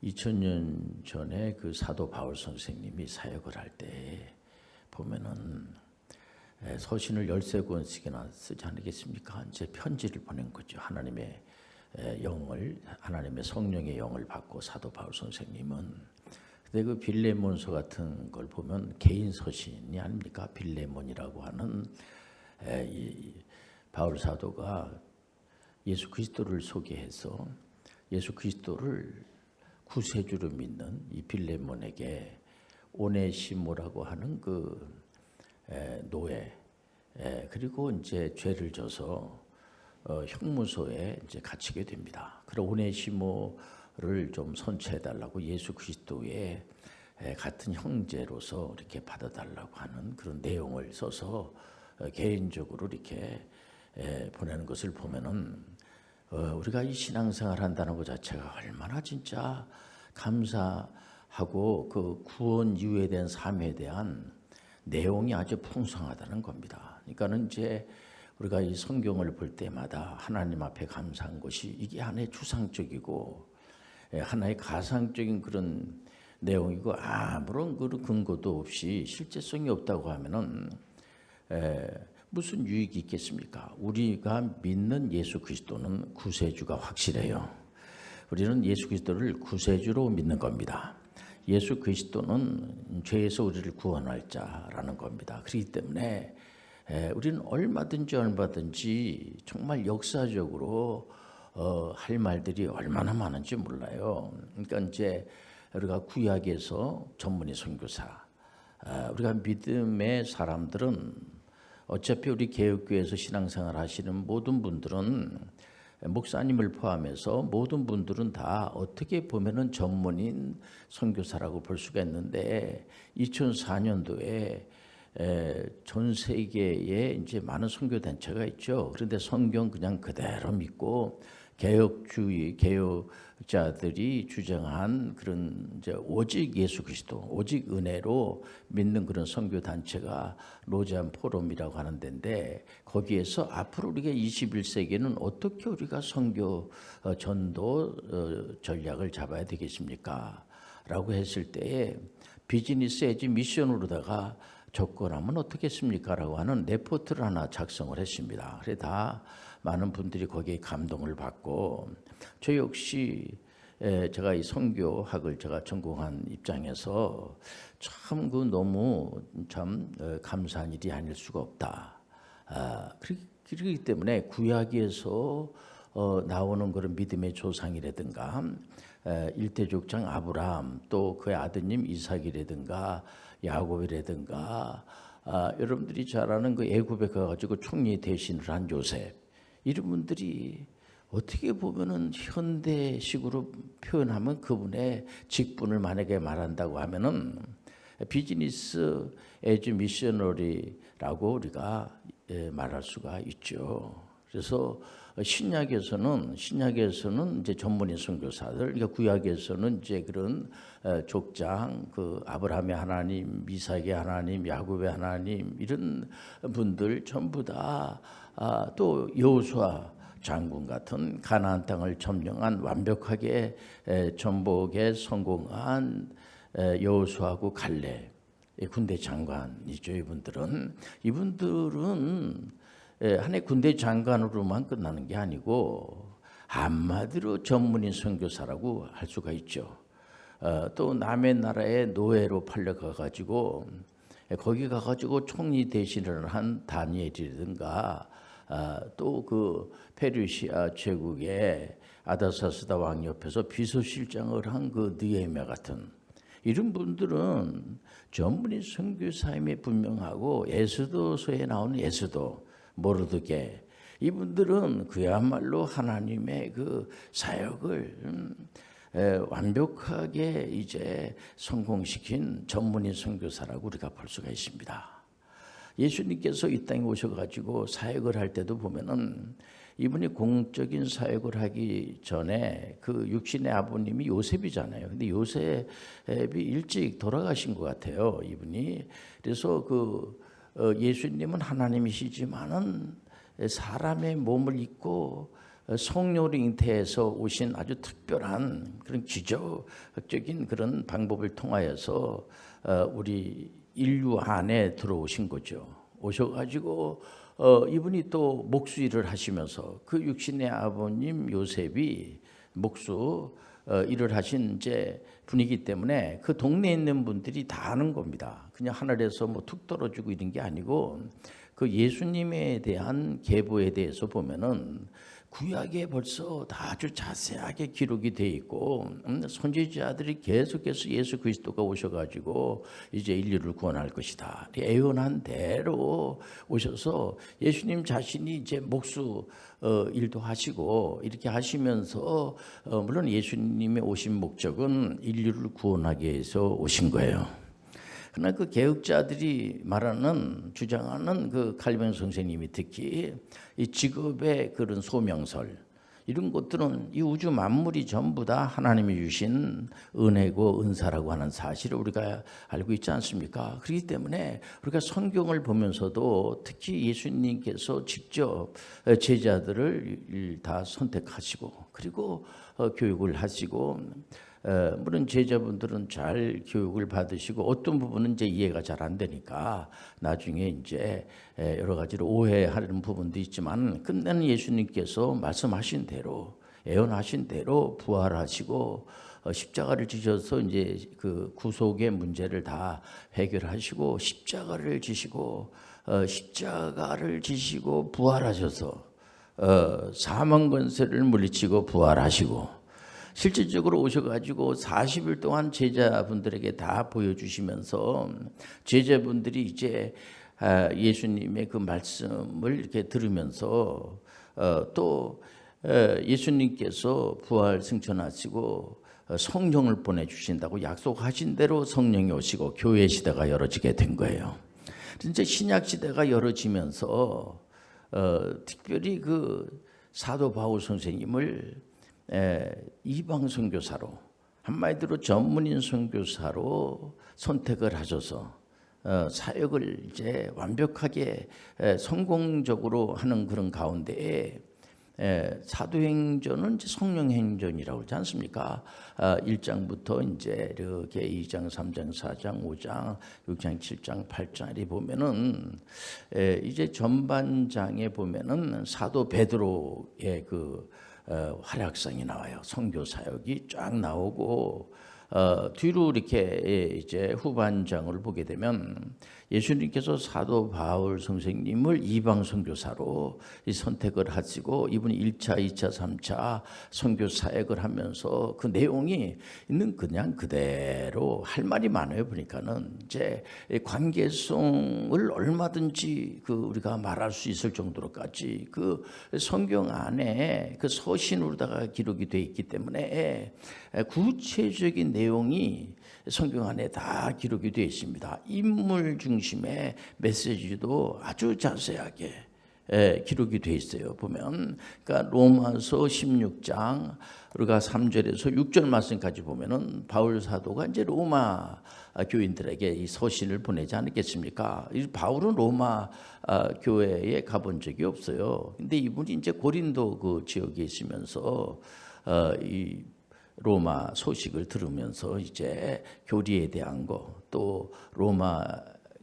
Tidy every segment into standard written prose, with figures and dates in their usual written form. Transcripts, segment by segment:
2000년 전에 그 사도 바울 선생님이 사역을 할 때 보면은 서신을 13권씩이나 쓰지 않겠습니까? 이제 편지를 보낸 거죠. 하나님의 영을, 하나님의 성령의 영을 받고 사도 바울 선생님은. 근데 그 빌레몬서 같은 걸 보면 개인 서신이 아닙니까? 빌레몬이라고 하는 이 바울 사도가 예수 그리스도를 소개해서 예수 그리스도를 구세주로 믿는 이 빌레몬에게 오네시모라고 하는 그 노예 그리고 이제 죄를 져서 형무소에 이제 갇히게 됩니다. 그런 오네시모를 좀 선처해 달라고 예수 그리스도의 같은 형제로서 이렇게 받아달라고 하는 그런 내용을 써서 개인적으로 이렇게 보내는 것을 보면은 우리가 이 신앙생활 한다는 것 자체가 얼마나 진짜 감사하고 그 구원 이후에 대한 삶에 대한 내용이 아주 풍성하다는 겁니다. 그러니까는 이제 우리가 이 성경을 볼 때마다 하나님 앞에 감사한 것이 이게 하나의 추상적이고 하나의 가상적인 그런 내용이고 아무런 그런 근거도 없이 실제성이 없다고 하면은 무슨 유익이 있겠습니까? 우리가 믿는 예수 그리스도는 구세주가 확실해요. 우리는 예수 그리스도를 구세주로 믿는 겁니다. 예수 그리스도는 죄에서 우리를 구원할 자라는 겁니다. 그렇기 때문에 우리는 얼마든지 정말 역사적으로 할 말들이 얼마나 많은지 몰라요. 그러니까 이제 우리가 구약에서 전문의 선교사, 우리가 믿음의 사람들은 어차피 우리 개혁교회에서 신앙생활 하시는 모든 분들은 목사님을 포함해서 모든 분들은 다 어떻게 보면은 전문인 선교사라고 볼 수가 있는데 2004년도에 전 세계에 이제 많은 선교 단체가 있죠. 그런데 성경 그냥 그대로 믿고 개혁자들이 주장한 그런 이제 오직 예수 그리스도, 오직 은혜로 믿는 그런 선교 단체가 로잔 포럼이라고 하는 데인데 거기에서 앞으로 우리가 21세기에는 어떻게 우리가 선교 전도 전략을 잡아야 되겠습니까? 라고 했을 때에 비즈니스 에지 미션으로다가 접근하면 어떻겠습니까? 라고 하는 레포트를 하나 작성을 했습니다. 그래 다 많은 분들이 거기에 감동을 받고 저 역시 제가 이 선교학을 제가 전공한 입장에서 참 그 너무 참 감사한 일이 아닐 수가 없다. 그렇기 때문에 구약에서 나오는 그런 믿음의 조상이라든가 일대족장 아브라함 또 그의 아드님 이삭이라든가 야곱이라든가 여러분들이 잘 아는 그 애굽에 가가지고 총리 대신을 한 요셉 이런 분들이 어떻게 보면은 현대식으로 표현하면 그분의 직분을 만약에 말한다고 하면은 비즈니스 에즈 미셔너리라고 우리가 말할 수가 있죠. 그래서 신약에서는 이제 전문인 선교사들, 그러니까 구약에서는 이제 그런 족장, 그 아브라함의 하나님, 이삭의 하나님, 야곱의 하나님 이런 분들 전부 다 또 여호수아 장군 같은 가나안 땅을 점령한 완벽하게 정복에 성공한 여호수아하고 갈렙 군대 장관이죠. 이분들은 한해 군대 장관으로만 끝나는 게 아니고 한마디로 전문인 선교사라고 할 수가 있죠. 또 남의 나라의 노예로 팔려가가지고 거기 가가지고 총리 대신을 한 다니엘이라든가 또 그 페르시아 제국의 아다사스다 왕 옆에서 비서실장을 한 그 느헤미야 같은 이런 분들은 전문인 선교사임에 분명하고 에스더서에 나오는 에스더 모르드게 이분들은 그야말로 하나님의 그 사역을 완벽하게 이제 성공시킨 전문인 선교사라고 우리가 볼 수가 있습니다. 예수님께서 이 땅에 오셔가지고 사역을 할 때도 보면은 이분이 공적인 사역을 하기 전에 그 육신의 아버님이 요셉이잖아요. 근데 요셉이 일찍 돌아가신 것 같아요. 이분이. 그래서 그 예수님은 하나님이시지만은 사람의 몸을 입고 성령 잉태에서 오신 아주 특별한 그런 기적적인 그런 방법을 통하여서 우리 인류 안에 들어오신 거죠. 오셔가지고 이분이 또 목수 일을 하시면서 그 육신의 아버님 요셉이 목수 일을 하신 이제 분이기 때문에 그 동네에 있는 분들이 다 아는 겁니다. 그냥 하늘에서 뭐 툭 떨어지고 이런 게 아니고 그 예수님에 대한 계보에 대해서 보면은 구약에 벌써 다 아주 자세하게 기록이 돼 있고 선지자들이 계속해서 예수 그리스도가 오셔가지고 이제 인류를 구원할 것이다 예언한 대로 오셔서 예수님 자신이 이제 목수 일도 하시고 이렇게 하시면서 물론 예수님의 오신 목적은 인류를 구원하기 위해서 오신 거예요. 그러나 그 개혁자들이 말하는 주장하는 그 칼빈 선생님이 특히 이 직업의 그런 소명설 이런 것들은 이 우주 만물이 전부 다 하나님이 주신 은혜고 은사라고 하는 사실을 우리가 알고 있지 않습니까? 그렇기 때문에 우리가 성경을 보면서도 특히 예수님께서 직접 제자들을 다 선택하시고 그리고 교육을 하시고 물론 제자분들은 잘 교육을 받으시고 어떤 부분은 이제 이해가 잘 안 되니까 나중에 이제 여러 가지로 오해하는 부분도 있지만 끝내는 예수님께서 말씀하신 대로 예언하신 대로 부활하시고 십자가를 지셔서 이제 그 구속의 문제를 다 해결하시고 십자가를 지시고 부활하셔서 사망 권세를 물리치고 부활하시고 실질적으로 오셔가지고 40일 동안 제자분들에게 다 보여주시면서 제자분들이 이제 예수님의 그 말씀을 이렇게 들으면서 또 예수님께서 부활 승천하시고 성령을 보내주신다고 약속하신 대로 성령이 오시고 교회 시대가 열어지게 된 거예요. 이제 신약 시대가 열어지면서 특별히 그 사도 바울 선생님을 이방 선교사로 한마디로 전문인 선교사로 선택을 하셔서 사역을 이제 완벽하게 성공적으로 하는 그런 가운데에 사도행전은 이제 성령행전이라고 그러지 않습니까? 1장부터 이제 이렇게 2장, 3장, 4장, 5장, 6장, 7장, 8장에 보면은 이제 전반장에 보면은 사도 베드로의 그 활약상이 나와요. 선교 사역이 쫙 나오고 뒤로 이렇게 이제 후반장을 보게 되면 예수님께서 사도 바울 선생님을 이방 선교사로 선택을 하시고 이분이 1차, 2차, 3차 선교 사역을 하면서 그 내용이 있는 그냥 그대로 할 말이 많아요. 보니까는 이제 관계성을 얼마든지 그 우리가 말할 수 있을 정도로까지 그 성경 안에 그 서신으로다가 기록이 되어 있기 때문에 구체적인 내용이 성경 안에 다 기록이 되어 있습니다. 인물 중심의 메시지도 아주 자세하게 기록이 되어 있어요. 보면 그러니까 로마서 16장 우리가 3절에서 6절 말씀까지 보면은 바울 사도가 이제 로마 교인들에게 이 서신을 보내지 않았겠습니까? 바울은 로마 교회에 가본 적이 없어요. 근데 이분이 이제 고린도 그 지역에 있으면서 이 로마 소식을 들으면서 이제 교리에 대한 거 또 로마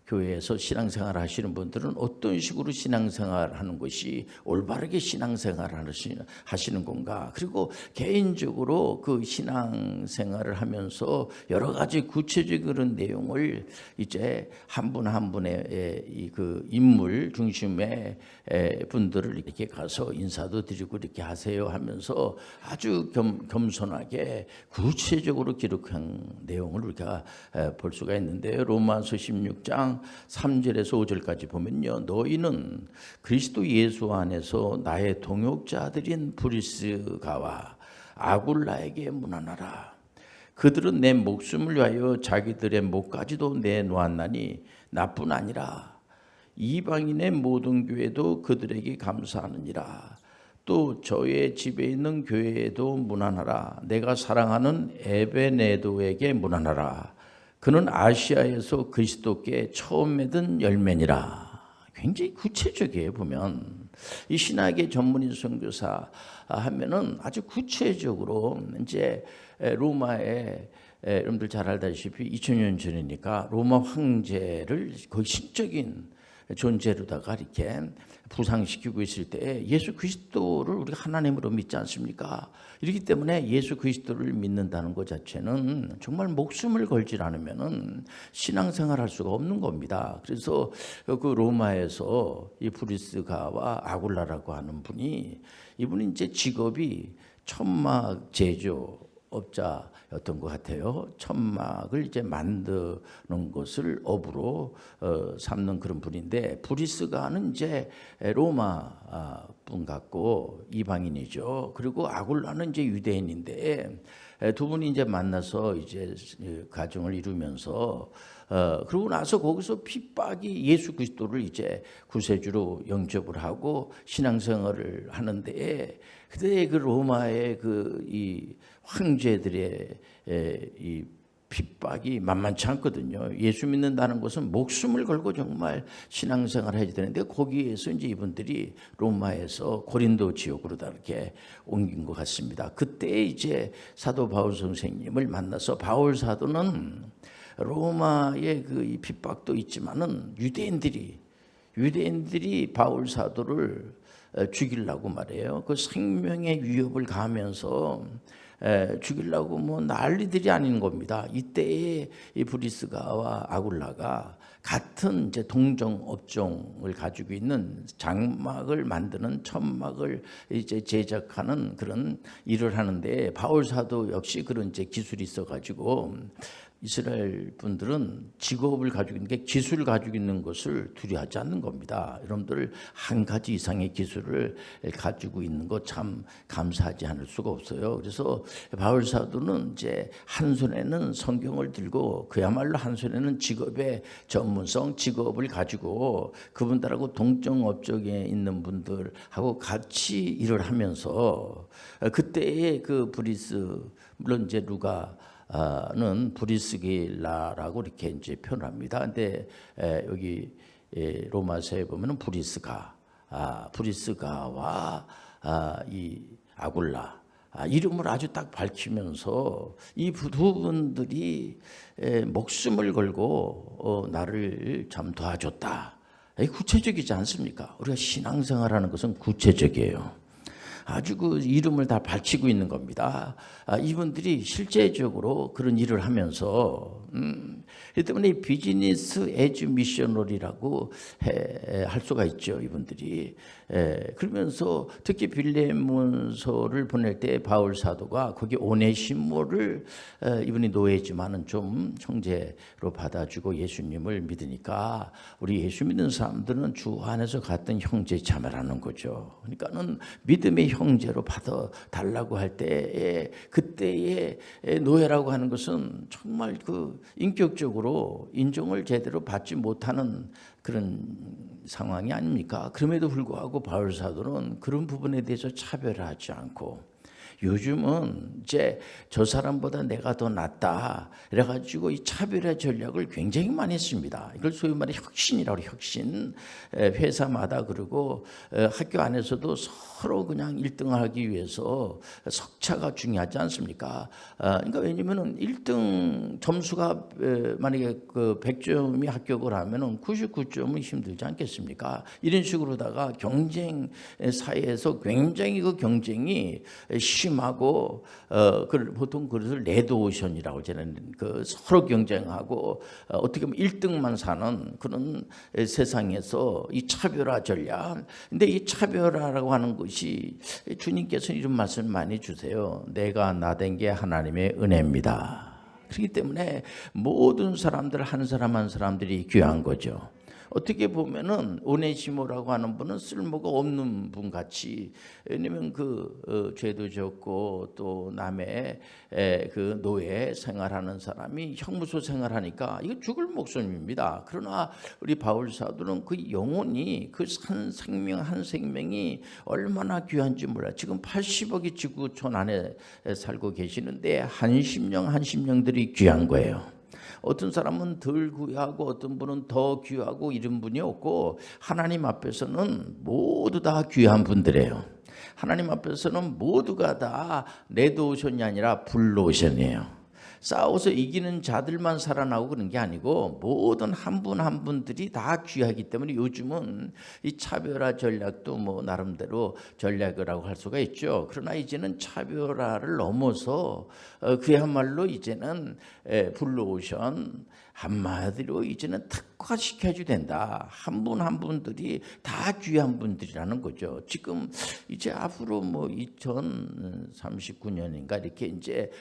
교회에서 신앙생활 하시는 분들은 어떤 식으로 신앙생활 하는 것이 올바르게 신앙생활 하시는 건가. 그리고 개인적으로 그 신앙생활을 하면서 여러 가지 구체적인 그런 내용을 이제 한 분 한 분의 그 인물 중심의 분들을 이렇게 가서 인사도 드리고 이렇게 하세요 하면서 아주 겸손하게 구체적으로 기록한 내용을 우리가 볼 수가 있는데요. 로마서 16장 3절에서 5절까지 보면요. 너희는 그리스도 예수 안에서 나의 동역자들인 브리스가와 아굴라에게 문안하라. 그들은 내 목숨을 위하여 자기들의 목까지도 내놓았나니 나뿐 아니라 이방인의 모든 교회도 그들에게 감사하느니라. 또 저의 집에 있는 교회에도 문안하라. 내가 사랑하는 에베네도에게 문안하라. 그는 아시아에서 그리스도께 처음 맺은 열매니라. 굉장히 구체적이에요. 보면 이 신학의 전문인 선교사 하면은 아주 구체적으로 이제 로마에 여러분들 잘 알다시피 2000년 전이니까 로마 황제를 거의 신적인 존재로다가 이렇게 부상시키고 있을 때 예수 그리스도를 우리가 하나님으로 믿지 않습니까? 이렇기 때문에 예수 그리스도를 믿는다는 것 자체는 정말 목숨을 걸지 않으면은 신앙생활할 수가 없는 겁니다. 그래서 그 로마에서 이 브리스가와 아굴라라고 하는 분이 이분이 이제 직업이 천막 제조업자였던 것 같아요. 천막을 이제 만드는 것을 업으로 삼는 그런 분인데, 브리스가는 이제 로마 분 같고 이방인이죠. 그리고 아굴라는 이제 유대인인데 두 분이 이제 만나서 이제 가정을 이루면서 그러고 나서 거기서 핍박이 예수 그리스도를 이제 구세주로 영접을 하고 신앙생활을 하는데, 그때 그 로마의 그 이 황제들의 이 핍박이 만만치 않거든요. 예수 믿는다는 것은 목숨을 걸고 정말 신앙생활을 해야 되는데, 거기에서 이제 이분들이 로마에서 고린도 지역으로 다 이렇게 옮긴 것 같습니다. 그때 이제 사도 바울 선생님을 만나서, 바울 사도는 로마의 그 이 핍박도 있지만은 유대인들이 바울 사도를 죽이려고 말해요. 그 생명의 위협을 가하면서 죽이려고 뭐 난리들이 아닌 겁니다. 이때에 이 브리스가와 아굴라가 같은 이제 동종 업종을 가지고 있는 장막을 만드는 천막을 이제 제작하는 그런 일을 하는데, 바울 사도 역시 그런 이제 기술이 있어가지고 이스라엘 분들은 직업을 가지고 있는 게 기술을 가지고 있는 것을 두려워하지 않는 겁니다. 여러분들 한 가지 이상의 기술을 가지고 있는 것 참 감사하지 않을 수가 없어요. 그래서 바울 사도는 이제 한 손에는 성경을 들고, 그야말로 한 손에는 직업의 전문성, 직업을 가지고 그분들하고 동종 업종에 있는 분들하고 같이 일을 하면서, 그때의 그 브리스, 물론 이제 는 브리스길라라고 이렇게 이제 표현합니다. 근데 여기 로마서에 보면은 브리스가와 이 아굴라 이름을 아주 딱 밝히면서 이 두 분들이 목숨을 걸고 나를 참 도와줬다. 구체적이지 않습니까? 우리가 신앙생활하는 것은 구체적이에요. 아주 그 이름을 다 밝히고 있는 겁니다. 이분들이 실제적으로 그런 일을 하면서 그렇기 때문에 비즈니스 에즈 미셔널이라고 할 수가 있죠. 이분들이 그러면서 특히 빌레몬서를 보낼 때 바울 사도가 거기 오네시모를 이분이 노예지만은 좀 형제로 받아주고 예수님을 믿으니까, 우리 예수 믿는 사람들은 주 안에서 같은 형제 자매라는 거죠. 그러니까는 믿음의 형제로 받아 달라고 할 때에, 그때의 노예라고 하는 것은 정말 그 인격적으로 인정을 제대로 받지 못하는 그런 상황이 아닙니까? 그럼에도 불구하고 바울 사도는 그런 부분에 대해서 차별하지 않고, 요즘은 이제 저 사람보다 내가 더 낫다 이래가지고 이 차별의 전략을 굉장히 많이 했습니다. 이걸 소위 말해 혁신이라고 해요. 혁신. 회사마다, 그리고 학교 안에서도 서로 그냥 1등하기 위해서 석차가 중요하지 않습니까? 그러니까 왜냐면은 1등 점수가 만약에 그 100점이 합격을 하면은 99점은 힘들지 않겠습니까? 이런 식으로다가 경쟁 사회에서 굉장히 그 경쟁이 심하고, 보통 그것을 레드오션이라고 저는 그 서로 경쟁하고 어떻게 보면 1등만 사는 그런 세상에서 이 차별화 전략. 근데 이 차별화라고 하는 것이, 주님께서 이런 말씀 많이 주세요. 내가 나된 게 하나님의 은혜입니다. 그렇기 때문에 모든 사람들 한 사람 한 사람들이 귀한 거죠. 어떻게 보면은 오네시모라고 하는 분은 쓸모가 없는 분 같이, 왜냐면 그 죄도 졌고 또 남의 그 노예 생활하는 사람이 형무소 생활하니까 이거 죽을 목숨입니다. 그러나 우리 바울 사도는 그 영혼이, 그 한 생명 한 생명이 얼마나 귀한지 몰라요. 지금 80억이 지구촌 안에 살고 계시는데 한 심령 한 심령들이 귀한 거예요. 어떤 사람은 덜 귀하고 어떤 분은 더 귀하고 이런 분이 없고 하나님 앞에서는 모두 다 귀한 분들이에요. 하나님 앞에서는 모두가 다 레드오션이 아니라 블루오션이에요. 싸워서 이기는 자들만 살아나고 그런 게 아니고 모든 한 분 한 분들이 다 귀하기 때문에 요즘은 이 차별화 전략도 뭐 나름대로 전략이라고 할 수가 있죠. 그러나 이제는 차별화를 넘어서 그야말로 이제는 블루오션 한마디로 이제는 특화시켜야 된다. 한 분 한 분들이 다 귀한 분들이라는 거죠. 지금 이제 앞으로 뭐 2039년인가 이렇게 이제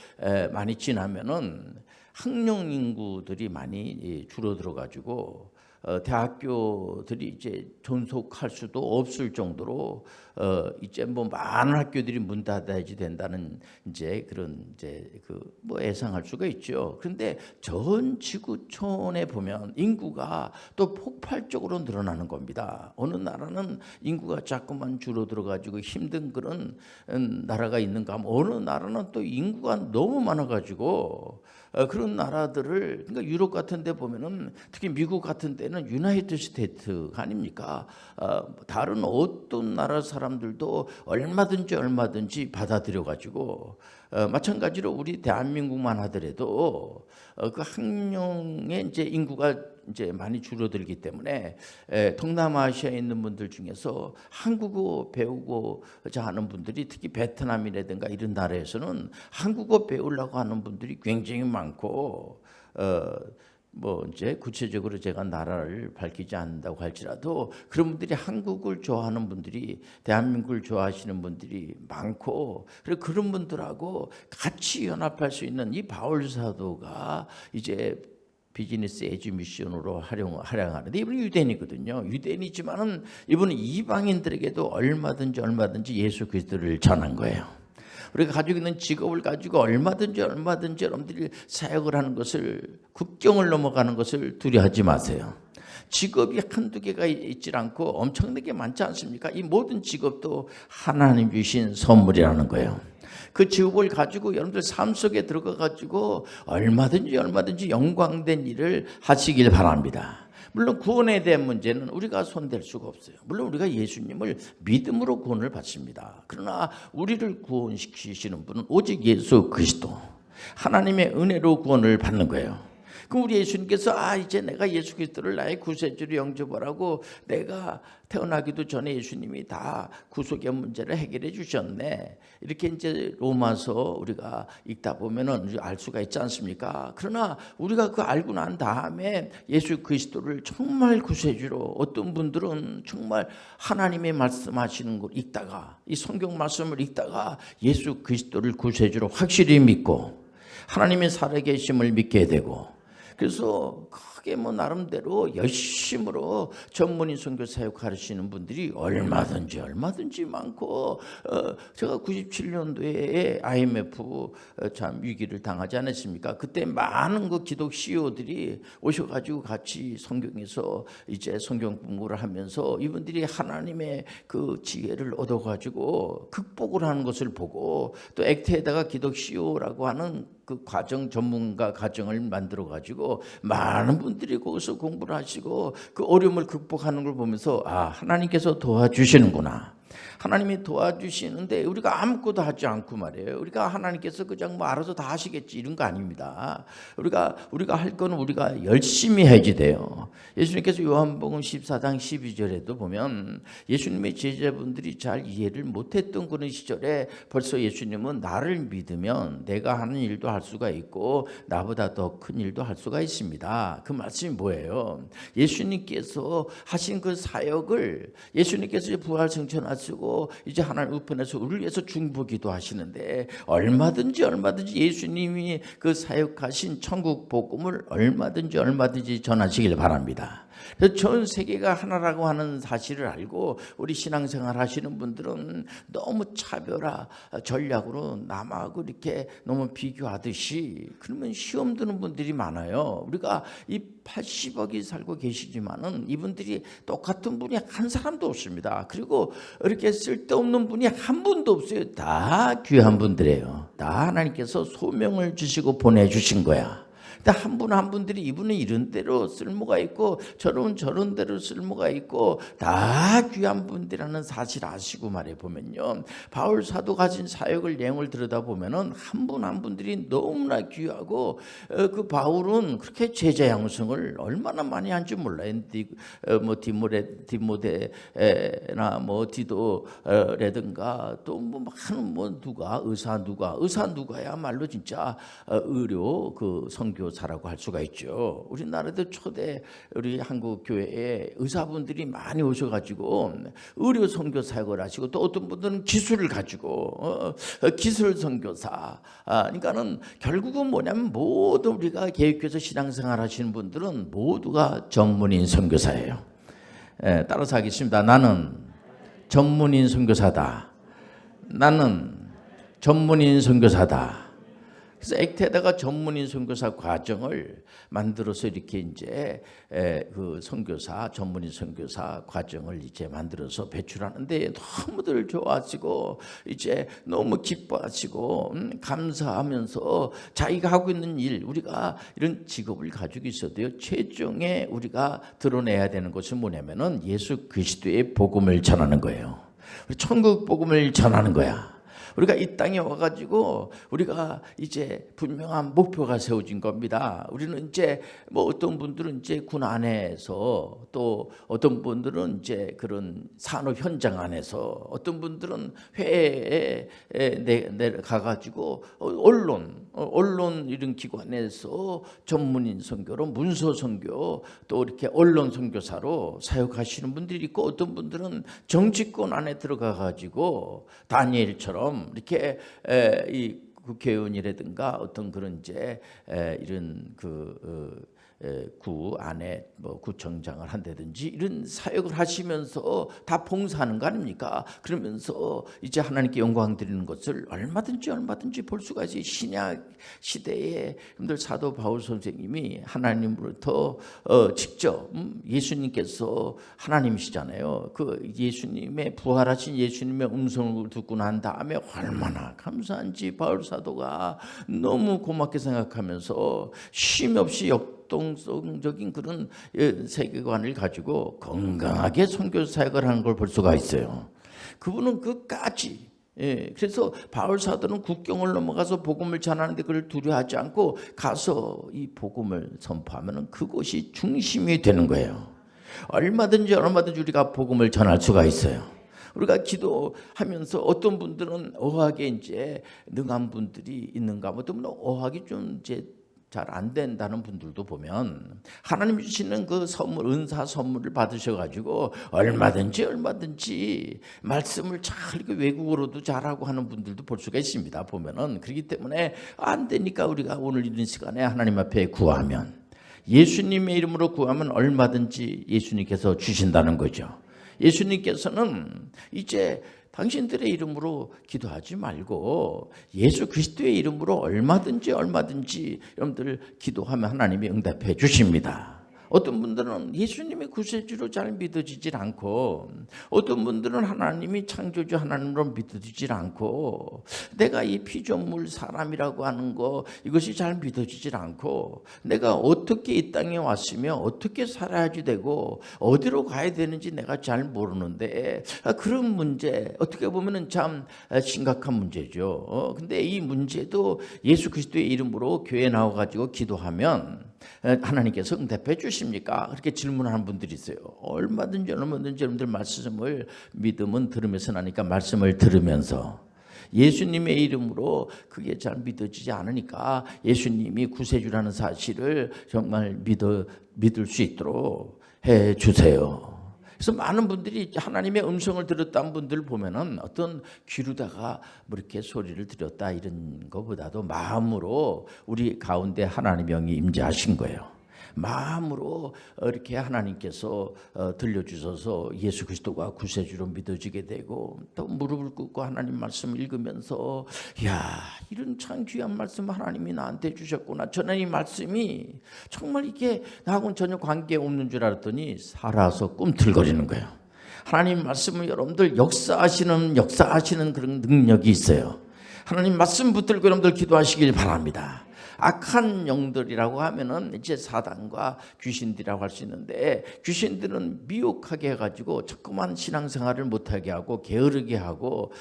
많이 지나면은 학령 인구들이 많이 줄어들어 가지고 대학교들이 이제 존속할 수도 없을 정도로 이제 뭐 많은 학교들이 문 닫아야지 된다는 이제 그런 이제 그 뭐 예상할 수가 있죠. 그런데 전 지구촌에 보면 인구가 또 폭발적으로 늘어나는 겁니다. 어느 나라는 인구가 자꾸만 줄어들어 가지고 힘든 그런 나라가 있는가 하면 어느 나라는 또 인구가 너무 많아 가지고 그런 나라들을 그러니까 유럽 같은 데 보면은 특히 미국 같은 데는 유나이티드 스테이트가 아닙니까? 다른 어떤 나라 사람들도 얼마든지 받아들여 가지고 마찬가지로 우리 대한민국만 하더라도 그 학령의 이제 인구가 이제 많이 줄어들기 때문에 동남아시아에 있는 분들 중에서 한국어 배우고자 하는 분들이 특히 베트남이라든가 이런 나라에서는 한국어 배우려고 하는 분들이 굉장히 많고 뭐 이제 구체적으로 제가 나라를 밝히지 않는다고 할지라도 그런 분들이 한국을 좋아하는 분들이 대한민국을 좋아하시는 분들이 많고 그리고 그런 분들하고 같이 연합할 수 있는 이 바울 사도가 이제 비즈니스 에듀 미션으로 활용하는데 이분이 유대인이거든요. 유대인이지만은 이분은 이방인들에게도 얼마든지 예수 그리스도를 전한 거예요. 우리가 가지고 있는 직업을 가지고 얼마든지 여러분들이 사역을 하는 것을 국경을 넘어가는 것을 두려워하지 마세요. 직업이 한두 개가 있지 않고 엄청나게 많지 않습니까? 이 모든 직업도 하나님 주신 선물이라는 거예요. 그 직업을 가지고 여러분들 삶 속에 들어가 가지고 얼마든지 영광된 일을 하시길 바랍니다. 물론 구원에 대한 문제는 우리가 손댈 수가 없어요. 물론 우리가 예수님을 믿음으로 구원을 받습니다. 그러나 우리를 구원시키시는 분은 오직 예수 그리스도 하나님의 은혜로 구원을 받는 거예요. 그럼 우리 예수님께서 이제 내가 예수 그리스도를 나의 구세주로 영접하라고 내가 태어나기도 전에 예수님이 다 구속의 문제를 해결해 주셨네. 이렇게 이제 로마서 우리가 읽다 보면은 알 수가 있지 않습니까? 그러나 우리가 그 알고 난 다음에 예수 그리스도를 정말 구세주로 어떤 분들은 정말 하나님의 말씀하시는 걸 읽다가 이 성경 말씀을 읽다가 예수 그리스도를 구세주로 확실히 믿고 하나님의 살아계심을 믿게 되고 그래서 크게 뭐 나름대로 열심으로 전문인 선교 사역 하시는 분들이 얼마든지 많고 제가 97년도에 IMF 참 위기를 당하지 않았습니까? 그때 많은 그 기독 CEO들이 오셔가지고 같이 성경에서 이제 성경 공부를 하면서 이분들이 하나님의 그 지혜를 얻어가지고 극복을 하는 것을 보고 또 액트에다가 기독 CEO라고 하는 그 과정 전문가 과정을 만들어 가지고 많은 분들이 거기서 공부를 하시고 그 어려움을 극복하는 걸 보면서 하나님께서 도와주시는구나. 하나님이 도와주시는데 우리가 아무것도 하지 않고 말이에요. 우리가 하나님께서 그냥 뭐 알아서 다 하시겠지 이런 거 아닙니다. 우리가 할 거는 우리가 열심히 해야지 돼요. 예수님께서 요한복음 14장 12절에도 보면 예수님의 제자분들이 잘 이해를 못했던 그런 시절에 벌써 예수님은 나를 믿으면 내가 하는 일도 할 수가 있고 나보다 더 큰 일도 할 수가 있습니다. 그 말씀이 뭐예요? 예수님께서 하신 그 사역을 예수님께서 부활 승천하시고 이제 하나님 우편에서 우리를 위해서 중보기도 하시는데 얼마든지 예수님이 그 사역하신 천국 복음을 얼마든지 전하시길 바랍니다. 그래서 전 세계가 하나라고 하는 사실을 알고 우리 신앙생활 하시는 분들은 너무 차별화 전략으로 남하고 이렇게 너무 비교하듯이 그러면 시험 드는 분들이 많아요. 우리가 이 80억이 살고 계시지만은 이분들이 똑같은 분이 한 사람도 없습니다. 그리고 이렇게 쓸데없는 분이 한 분도 없어요. 다 귀한 분들이에요. 다 하나님께서 소명을 주시고 보내주신 거야. 근데 한 분 한 분들이 이분은 이런 대로 쓸모가 있고 저런 대로 쓸모가 있고 다 귀한 분들이라는 사실 아시고 말해 보면요. 바울 사도 가진 사역을 내용을 들여다보면은 한 분 한 분들이 너무나 귀하고 그 바울은 그렇게 제자 양성을 얼마나 많이 한지 몰라요. 뭐 디모데나 뭐 디도라든가 또 뭐 많은 뭐 의사 누가야말로 진짜 의료 그 선교사라고 할 수가 있죠. 우리나라도 초대 우리 한국 교회에 의사분들이 많이 오셔가지고 의료 선교 사역을 하시고 또 어떤 분들은 기술을 가지고 기술 선교사. 그러니까는 결국은 뭐냐면 모두 우리가 계획해서 신앙생활 하시는 분들은 모두가 전문인 선교사예요. 따라서 하겠습니다. 나는 전문인 선교사다. 나는 전문인 선교사다. 그래서 액태다가 전문인 선교사 과정을 만들어서 이렇게 이제 그 선교사 전문인 선교사 과정을 이제 만들어서 배출하는데 너무들 좋아하시고 이제 너무 기뻐하시고 감사하면서 자기가 하고 있는 일, 우리가 이런 직업을 가지고 있어도요, 최종에 우리가 드러내야 되는 것은 뭐냐면은 예수 그리스도의 복음을 전하는 거예요. 천국 복음을 전하는 거야. 우리가 이 땅에 와가지고 우리가 이제 분명한 목표가 세워진 겁니다. 우리는 이제 뭐 어떤 분들은 이제 군 안에서, 또 어떤 분들은 이제 그런 산업 현장 안에서, 어떤 분들은 회에 가가지고 언론 이런 기관에서 전문인 선교로 문서 선교, 또 이렇게 언론 선교사로 사역하시는 분들이 있고, 어떤 분들은 정치권 안에 들어가가지고 다니엘처럼 이렇게 이 국회의원이라든가 어떤 그런 이제 이런 구 안에 뭐 구청장을 한다든지 이런 사역을 하시면서 다 봉사하는 거 아닙니까? 그러면서 이제 하나님께 영광 드리는 것을 얼마든지 볼 수가 있어요. 신약 시대에 여러분들 사도 바울 선생님이 하나님으로부터 직접 예수님께서 하나님이시잖아요. 그 예수님의 부활하신 예수님의 음성을 듣고 난 다음에 얼마나 감사한지 바울 사도가 너무 고맙게 생각하면서 쉼 없이 역동성적인 그런 세계관을 가지고 건강하게 선교 사역을 하는 걸 볼 수가 있어요. 그분은 끝까지. 그래서 바울 사도는 국경을 넘어가서 복음을 전하는데 그걸 두려워하지 않고 가서 이 복음을 선포하면 그것이 중심이 되는 거예요. 얼마든지 우리가 복음을 전할 수가 있어요. 우리가 기도하면서 어떤 분들은 어학에 이제 능한 분들이 있는가, 어떤 분은 어학이 좀 이제 잘 안 된다는 분들도 보면 하나님 주시는 그 선물, 은사 선물을 받으셔가지고 얼마든지 말씀을 잘 이렇게 외국어로도 잘하고 하는 분들도 볼 수가 있습니다. 보면은. 그렇기 때문에 안 되니까 우리가 오늘 이런 시간에 하나님 앞에 구하면, 예수님의 이름으로 구하면 얼마든지 예수님께서 주신다는 거죠. 예수님께서는 이제 당신들의 이름으로 기도하지 말고 예수 그리스도의 이름으로 얼마든지 여러분들 기도하면 하나님이 응답해 주십니다. 어떤 분들은 예수님의 구세주로 잘 믿어지질 않고, 어떤 분들은 하나님이 창조주 하나님으로 믿어지질 않고, 내가 이 피조물 사람이라고 하는 거 이것이 잘 믿어지질 않고, 내가 어떻게 이 땅에 왔으며 어떻게 살아야지 되고 어디로 가야 되는지 내가 잘 모르는데, 그런 문제 어떻게 보면은 참 심각한 문제죠. 근데 이 문제도 예수 그리스도의 이름으로 교회에 나와가지고 기도하면 하나님께서 응답해 주십니까? 그렇게 질문하는 분들이 있어요. 얼마든지 여러분들 말씀을 믿음은 들으면서 나니까 말씀을 들으면서, 예수님의 이름으로 그게 잘 믿어지지 않으니까 예수님이 구세주라는 사실을 정말 믿을 수 있도록 해 주세요. 그래서 많은 분들이 하나님의 음성을 들었다는 분들 보면은 어떤 귀로다가 뭐 이렇게 소리를 들었다 이런 것보다도 마음으로 우리 가운데 하나님의 영이 임재하신 거예요. 마음으로 이렇게 하나님께서 들려주셔서 예수 그리스도가 구세주로 믿어지게 되고, 또 무릎을 꿇고 하나님 말씀 읽으면서, 야, 이런 참 귀한 말씀 하나님이 나한테 주셨구나. 저는 이 말씀이 정말 이게 나하고는 전혀 관계없는 줄 알았더니 살아서 꿈틀거리는 거예요. 하나님 말씀은 여러분들 역사하시는 그런 능력이 있어요. 하나님 말씀 붙들고 여러분들 기도하시길 바랍니다. 악한 영들이라고 하면은 이제 사단과 귀신들이라고 할 수 있는데, 귀신들은 미혹하게 해가지고 자꾸만 신앙생활을 못하게 하고 게으르게 하고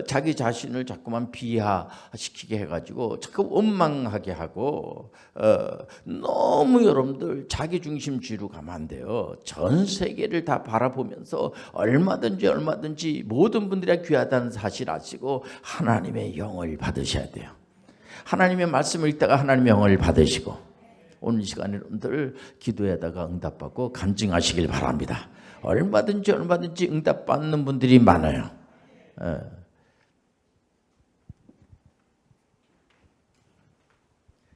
자기 자신을 자꾸만 비하시키게 해가지고 자꾸 원망하게 하고 너무 여러분들 자기중심주의로 가면 안 돼요. 전 세계를 다 바라보면서 얼마든지 모든 분들이 귀하다는 사실 아시고 하나님의 영을 받으셔야 돼요. 하나님의 말씀을 읽다가 하나님의 영을 받으시고, 오늘 이 시간에 여러분들 기도하다가 응답받고 간증하시길 바랍니다. 얼마든지 응답받는 분들이 많아요.